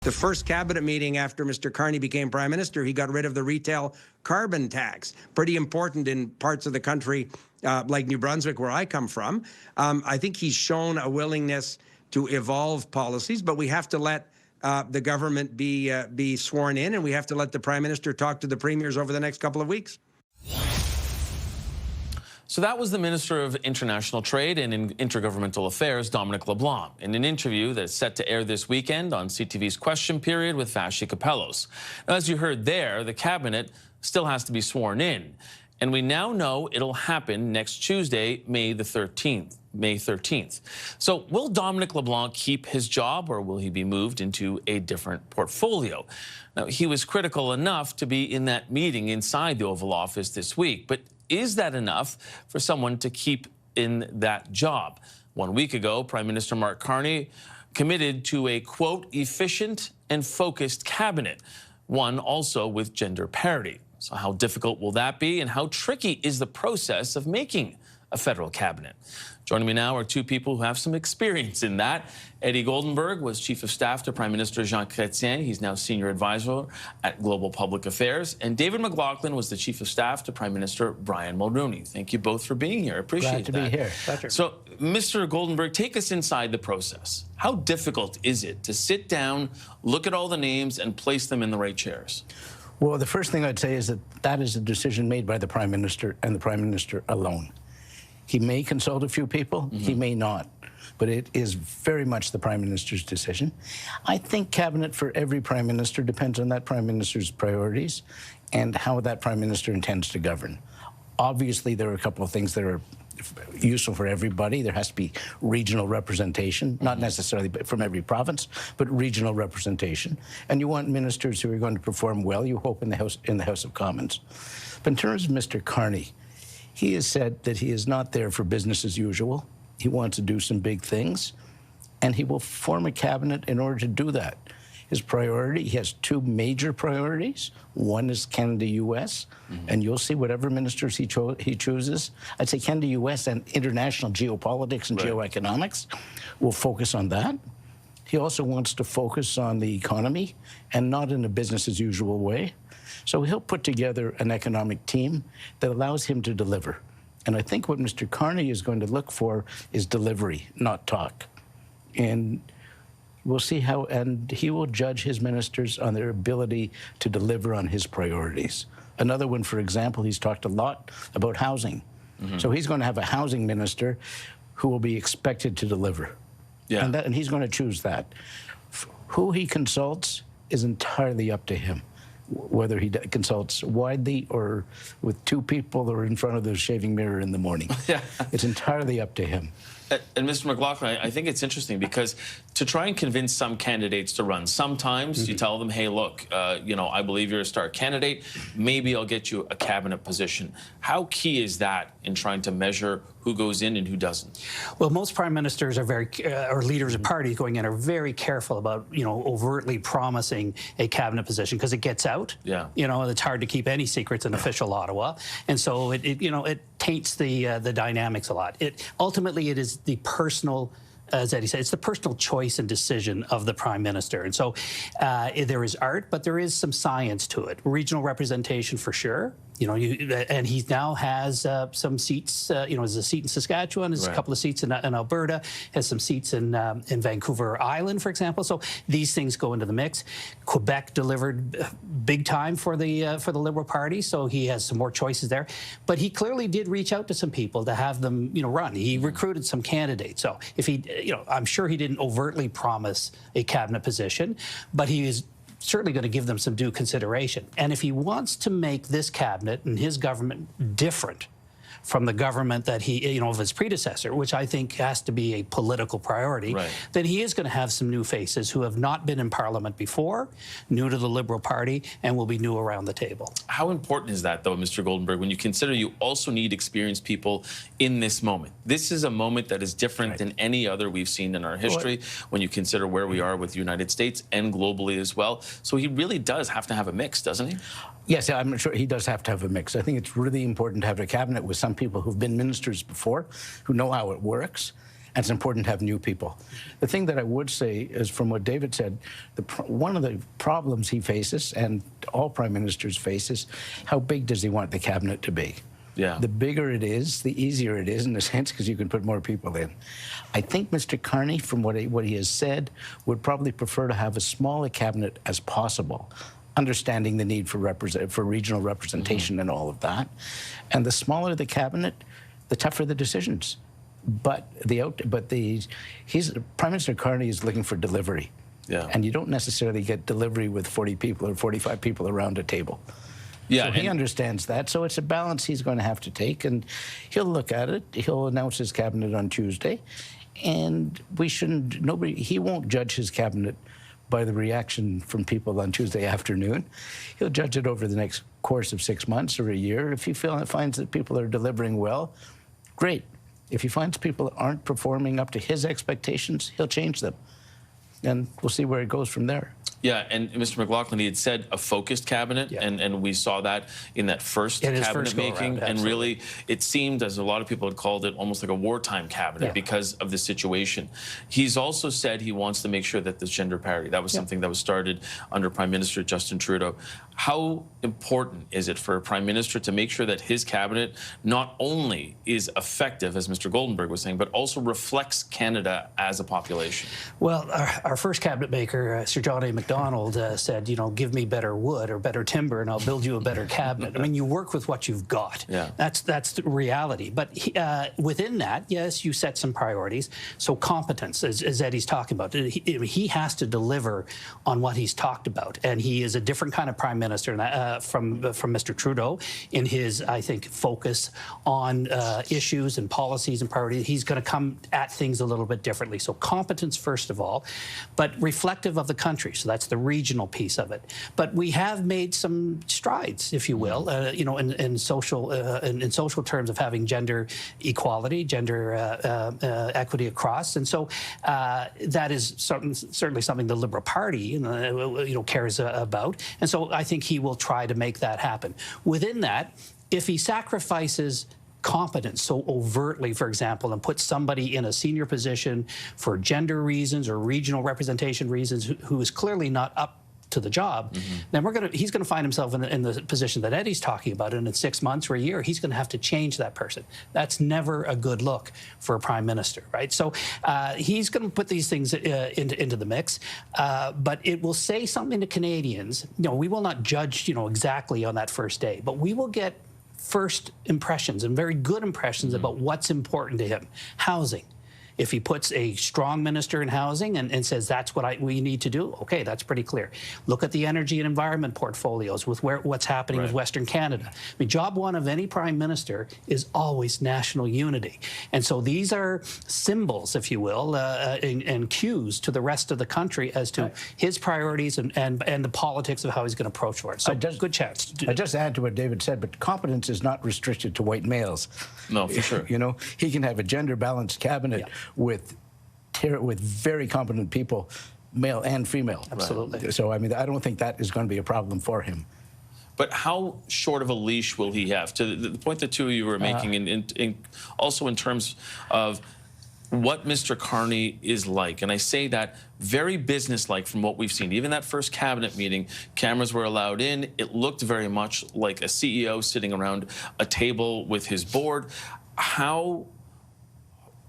The first cabinet meeting after Mr. Carney became prime minister, he got rid of the retail carbon tax. Pretty important in parts of the country like New Brunswick, where I come from. I think he's shown a willingness to evolve policies, but we have to let the government be sworn in, and we have to let the prime minister talk to the premiers over the next couple of weeks. So that was the Minister of International Trade and Intergovernmental Affairs, Dominic LeBlanc, in an interview that's set to air this weekend on CTV's Question Period with Vassy Kapelos. Now, as you heard there, the cabinet still has to be sworn in. And we now know it'll happen next Tuesday, May 13th. So will Dominic LeBlanc keep his job, or will he be moved into a different portfolio? Now, he was critical enough to be in that meeting inside the Oval Office this week, but is that enough for someone to keep in that job? 1 week ago, Prime Minister Mark Carney committed to a, quote, efficient and focused cabinet, one also with gender parity. So how difficult will that be, and how tricky is the process of making a federal cabinet? Joining me now are two people who have some experience in that. Eddie Goldenberg was Chief of Staff to Prime Minister Jean Chretien. He's now Senior Advisor at Global Public Affairs. And David McLaughlin was the Chief of Staff to Prime Minister Brian Mulroney. Thank you both for being here. I appreciate that. Glad to be here. Pleasure. So, Mr. Goldenberg, take us inside the process. How difficult is it to sit down, look at all the names, and place them in the right chairs? Well, the first thing I'd say is that is a decision made by the Prime Minister and the Prime Minister alone. He may consult a few people, he may not, but it is very much the Prime Minister's decision. I think cabinet for every Prime Minister depends on that Prime Minister's priorities and how that Prime Minister intends to govern. Obviously, there are a couple of things that are useful for everybody. There has to be regional representation, not necessarily from every province, but regional representation. And you want ministers who are going to perform well, you hope, in the House of Commons. But in terms of Mr. Carney, he has said that he is not there for business as usual. He wants to do some big things, and he will form a cabinet in order to do that. His priority, he has two major priorities. One is Canada-US, and you'll see whatever ministers he chooses. I'd say Canada-US and international geopolitics and geoeconomics will focus on that. He also wants to focus on the economy, and not in a business-as-usual way. So he'll put together an economic team that allows him to deliver. And I think what Mr. Carney is going to look for is delivery, not talk. And we'll see how, and he will judge his ministers on their ability to deliver on his priorities. Another one, for example, he's talked a lot about housing. So he's going to have a housing minister who will be expected to deliver. Yeah. And he's going to choose that. Who he consults is entirely up to him, whether he consults widely or with two people or in front of the shaving mirror in the morning. It's entirely up to him. And Mr. McLaughlin, I think it's interesting because to try and convince some candidates to run, sometimes you tell them, hey, look, you know, I believe you're a star candidate. Maybe I'll get you a cabinet position. How key is that in trying to measure who goes in and who doesn't? Well, most prime ministers are or leaders of parties going in are very careful about, you know, overtly promising a cabinet position because it gets out. Yeah. You know, it's hard to keep any secrets in official Ottawa, and so you know, it taints the dynamics a lot. Ultimately, it is the personal, as Eddie said, it's the personal choice and decision of the Prime Minister. And so there is art, but there is some science to it. Regional representation for sure. You know, and he now has some seats, you know, has a seat in Saskatchewan, has a couple of seats in Alberta, has some seats in Vancouver Island, for example. So these things go into the mix. Quebec delivered big time for the Liberal Party, so he has some more choices there. But he clearly did reach out to some people to have them, you know, run. He recruited some candidates. So if he, you know, I'm sure he didn't overtly promise a cabinet position, but he is certainly going to give them some due consideration. And if he wants to make this cabinet and his government different from the government that he, you know, of his predecessor, which I think has to be a political priority, then he is going to have some new faces who have not been in Parliament before, new to the Liberal Party, and will be new around the table. How important is that, though, Mr. Goldenberg, when you consider you also need experienced people in this moment? This is a moment that is different than any other we've seen in our history when you consider where we are with the United States and globally as well. So he really does have to have a mix, doesn't he? Yes, I'm sure he does have to have a mix. I think it's really important to have a cabinet with some people who've been ministers before, who know how it works, and it's important to have new people. The thing that I would say is, from what David said, one of the problems he faces, and all prime ministers face, is how big does he want the cabinet to be? Yeah. The bigger it is, the easier it is, in a sense, because you can put more people in. I think Mr. Carney, from what he has said, would probably prefer to have as small a cabinet as possible, understanding the need for regional representation and all of that. And the smaller the cabinet, the tougher the decisions. But Prime Minister Carney is looking for delivery. Yeah. And you don't necessarily get delivery with 40 people or 45 people around a table. Yeah, so he understands that. So it's a balance he's going to have to take, and he'll look at it. He'll announce his cabinet on Tuesday, and he won't judge his cabinet by the reaction from people on Tuesday afternoon. He'll judge it over the next course of 6 months or a year. If he finds that people are delivering well, great. If he finds people aren't performing up to his expectations, he'll change them. And we'll see where it goes from there. Yeah, and Mr. McLaughlin, he had said a focused cabinet, Yeah. and we saw that in that first cabinet making. And really, it seemed, as a lot of people had called it, almost like a wartime cabinet because of the situation. He's also said he wants to make sure that there's gender parity. That was something that was started under Prime Minister Justin Trudeau. How important is it for a Prime Minister to make sure that his cabinet not only is effective, as Mr. Goldenberg was saying, but also reflects Canada as a population? Well, our first cabinet maker, Sir John A. Macdonald, said, you know, give me better wood or better timber and I'll build you a better cabinet. I mean, you work with what you've got. Yeah. That's the reality. But within that, yes, you set some priorities. So competence, as Eddie's talking about, he has to deliver on what he's talked about. And he is a different kind of Prime Minister from Mr. Trudeau in his, I think, focus on issues and policies and priorities. He's going to come at things a little bit differently. So competence, first of all, but reflective of the country. So that's the regional piece of it. But we have made some strides, if you will, you know, in social terms of having gender equality, gender equity across. And so that is certainly something the Liberal Party, you know, cares about. And so I think he will try to make that happen. Within that, if he sacrifices competence so overtly, for example, and puts somebody in a senior position for gender reasons or regional representation reasons who is clearly not up to the job, then he's going to find himself in the position that Eddie's talking about, and in 6 months or a year, he's going to have to change that person. That's never a good look for a Prime Minister, right? So he's going to put these things into the mix, but it will say something to Canadians. You know, we will not judge, you know, exactly on that first day, but we will get first impressions and very good impressions about what's important to him. Housing. If he puts a strong minister in housing and says that's what we need to do, okay, that's pretty clear. Look at the energy and environment portfolios with what's happening with Western Canada. I mean, job one of any Prime Minister is always national unity. And so these are symbols, if you will, and cues to the rest of the country as to his priorities and the politics of how he's going to approach for it. So good chance. I just add to what David said, but competence is not restricted to white males. No, for sure. You know, he can have a gender-balanced cabinet with very competent people, male and female. Absolutely. So, I mean, I don't think that is going to be a problem for him. But how short of a leash will he have? To the point that two of you were making, also in terms of what Mr. Carney is like, and I say that very businesslike from what we've seen. Even that first cabinet meeting, cameras were allowed in. It looked very much like a CEO sitting around a table with his board. How,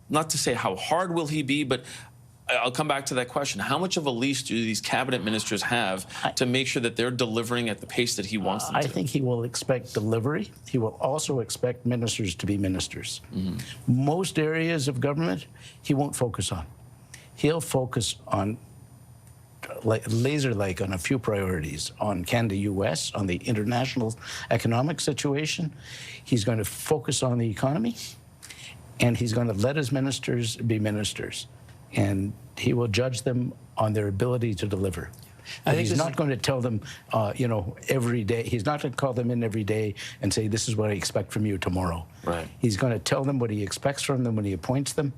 not to say how hard will he be, but I'll come back to that question. How much of a leash do these cabinet ministers have to make sure that they're delivering at the pace that he wants them to? I think he will expect delivery. He will also expect ministers to be ministers. Most areas of government, he won't focus on. He'll focus on, laser-like, on a few priorities, on Canada-US, on the international economic situation. He's going to focus on the economy, and he's going to let his ministers be ministers. And he will judge them on their ability to deliver. He's not going to tell them, you know, every day. He's not going to call them in every day and say, this is what I expect from you tomorrow. Right. He's going to tell them what he expects from them when he appoints them,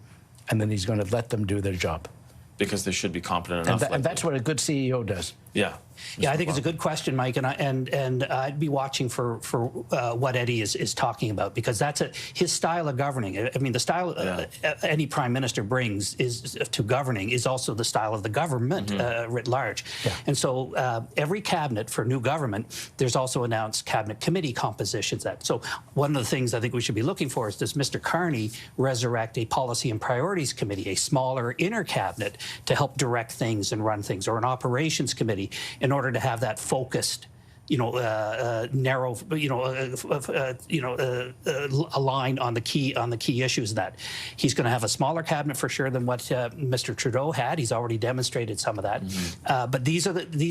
and then he's going to let them do their job. Because they should be competent enough. And that's what a good CEO does. Yeah. Yeah, I think it's a good question, Mike, and I'd be watching for what Eddie is talking about, because that's his style of governing. I mean, the style any prime minister brings to governing is also the style of the government writ large. Yeah. And so every cabinet for new government, there's also announced cabinet committee compositions. So one of the things I think we should be looking for is, does Mr. Carney resurrect a policy and priorities committee, a smaller inner cabinet to help direct things and run things, or an operations committee, in order to have that focused, narrow, a line on the key issues. That he's going to have a smaller cabinet for sure than what Mr. Trudeau had. He's already demonstrated some of that. But these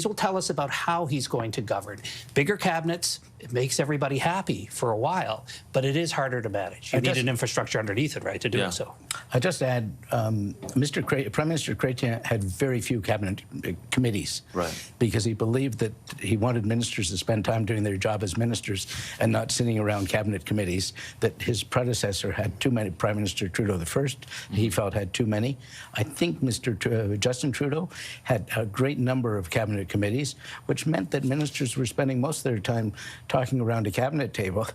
will tell us about how he's going to govern. Bigger cabinets, it makes everybody happy for a while, but it is harder to manage. You need an infrastructure underneath it, right, to do so. I just add, Prime Minister Chretien had very few cabinet committees, because he believed that he wanted ministers to spend time doing their job as ministers and not sitting around cabinet committees. That his predecessor had too many. Prime Minister Trudeau the first, he felt, had too many. I think Justin Trudeau had a great number of cabinet committees, which meant that ministers were spending most of their time talking around a cabinet table,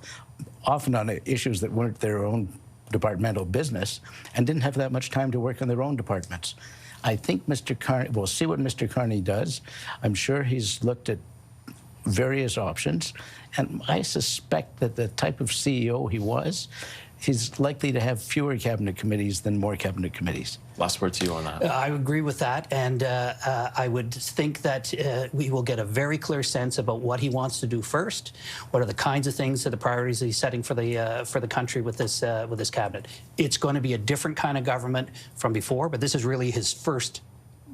often on issues that weren't their own departmental business, and didn't have that much time to work on their own departments. I think Mr. Carney, we'll see what Mr. Carney does. I'm sure he's looked at various options, and I suspect that the type of CEO he was, he's likely to have fewer cabinet committees than more cabinet committees. Last word to you on that. I agree with that, and I would think that we will get a very clear sense about what he wants to do first. What are the kinds of things, that the priorities he's setting for the country with this cabinet? It's going to be a different kind of government from before, but this is really his first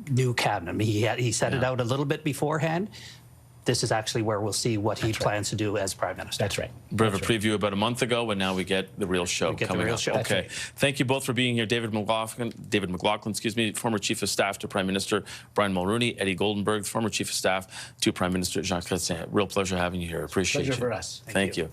new cabinet. I mean, he set it out a little bit beforehand. This is actually where we'll see what he plans to do as Prime Minister. That's right. Bit of a preview about a month ago, and now we get the real show coming up. Okay. Right. Thank you both for being here. David McLaughlin, excuse me, former Chief of Staff to Prime Minister Brian Mulroney, Eddie Goldenberg, former Chief of Staff to Prime Minister Jean Chretien. Real pleasure having you here. Appreciate Pleasure you. for us. Thank you.